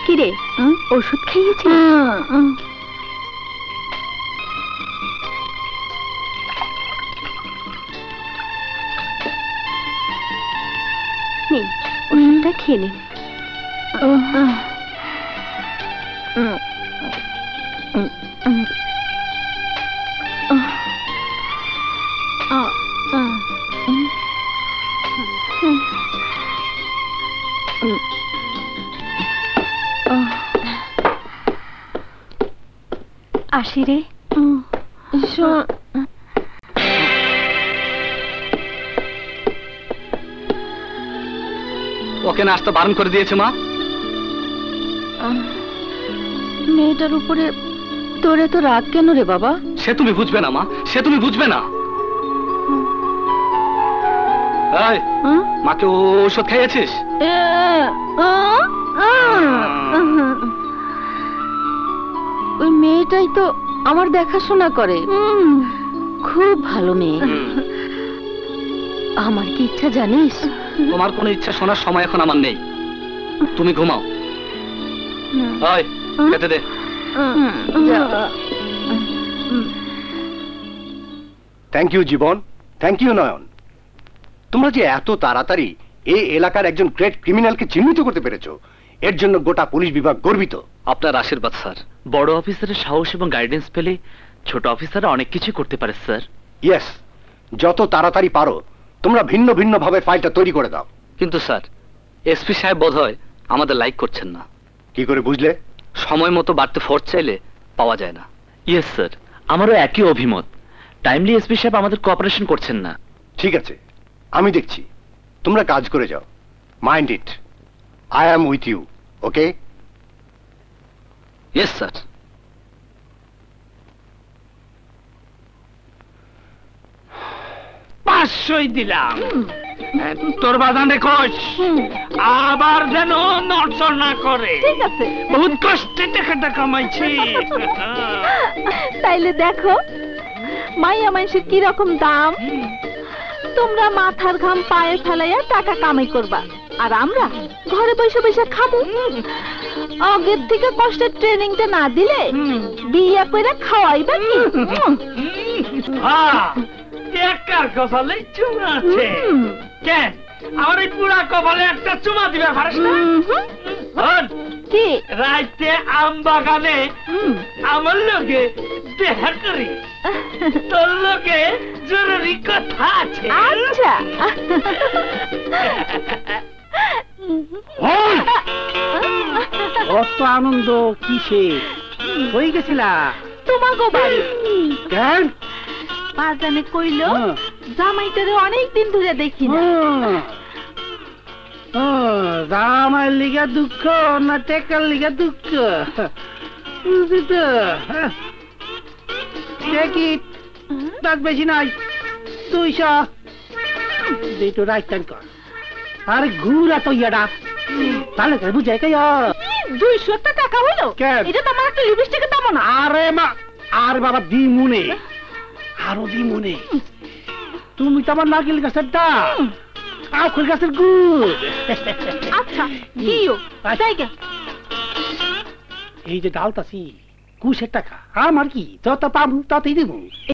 কিরে ওষুধ খাইয়েছি? নিন ওষুধটা খেয়ে নিন। আসি রে। ওকে নাস্তা বারণ করে দিয়েছে মা। মেয়েটার উপরে তোর এত রাগ কেন রে বাবা? সে তুমি বুঝবে না মা, সে তুমি বুঝবে না। মাকে ওষুধ খাইয়েছিস? ওই মেয়েটাই তো আমার দেখাশোনা করে, খুব ভালো মেয়ে। আমার কি ইচ্ছা জানিস? তোমার কোনো ইচ্ছা শোনার সময় এখন আমার নেই, তুমি ঘুমাও। খেতে দে। Thank you Jiban, thank you Nayan. তোমরা যে এত তাড়াতাড়ি এই এলাকার একজন গ্রেট ক্রিমিনালকে চিহ্নিত করতে পেরেছো, এর জন্য গোটা পুলিশ বিভাগ গর্বিত। আপনার আশীর্বাদ স্যার। বড় অফিসারের সাহস এবং গাইডেন্স পেলে ছোট অফিসাররা অনেক কিছু করতে পারে স্যার। ইয়েস, যত তাড়াতাড়ি পারো তোমরা ভিন্ন ভিন্ন ভাবে ফাইলটা তৈরি করে দাও। কিন্তু স্যার এসপি সাহেব বোধহয় আমাদের লাইক করছেন না। কি করে বুঝলে? সময় মতো বাড়তে ফোর্স চাইলে পাওয়া যায় না। ইয়েস স্যার, আমারও একই অভিমত। টাইমলি এসপি সাহেব আমাদের কোঅপারেশন করছেন না। ঠিক আছে, আমি দেখছি, তোমরা কাজ করে যাও। Mind it, I am with you. Okay? Yes sir. পাঁচশোই দিলাম। তোর বাজানে কোচ আবার যেন নড়চড় না করে। ঠিক আছে, বহুত কষ্টে টাকাটা কামাইছি। তাইলে দেখো মাইয়া মানুষের কি রকম দাম। তোমরা মাথার ঘাম পায়ে ফেলাইয়া টাকা কামাই করবা, আর আমরা ঘরে বসে বসে খাবো। আগের থেকে কষ্টের ট্রেনিংটা না দিলে বিয়ে করে খাওয়াইবা কি? টাকার কপালে চুমা আছে কেন? আমার এই পুরা কপালে একটা চুমা দিবে পারিস না? কি রাইতে আম বাগানে আমার লোকে দেখা করি, তোর লোকে জরুরি কথা আছে। আচ্ছা অত আনন্দ কিসে? হয়ে গেছিলা তোমাগো বাড়ি কেন? বাজানে কইল জামাইটারে অনেকদিন ধরে দেখি না। জামাইয়ের লিগা দুঃখ না টেকার লিগা দুঃখ? বুঝি তো। টিকিট তাক বেশি নাই, 200 দুটো রাইটান কর। আরে ঘুরা তো ইয়াডা তাহলে করে বুঝাই কে 200 টাকা হলো? এটা তো আমার একটা লিপস্টিকের দাম না। আরে মা, আর বাবা দিমুনে, আরো দিমুনে। তুমি তো আমার নারকেল গাছের ডাল, আখের গাছের গুড়। আচ্ছা দিও জায়গা। এই যে ডালতাছি 20 টাকা, আমার কি যত পাবো ততই দেবো।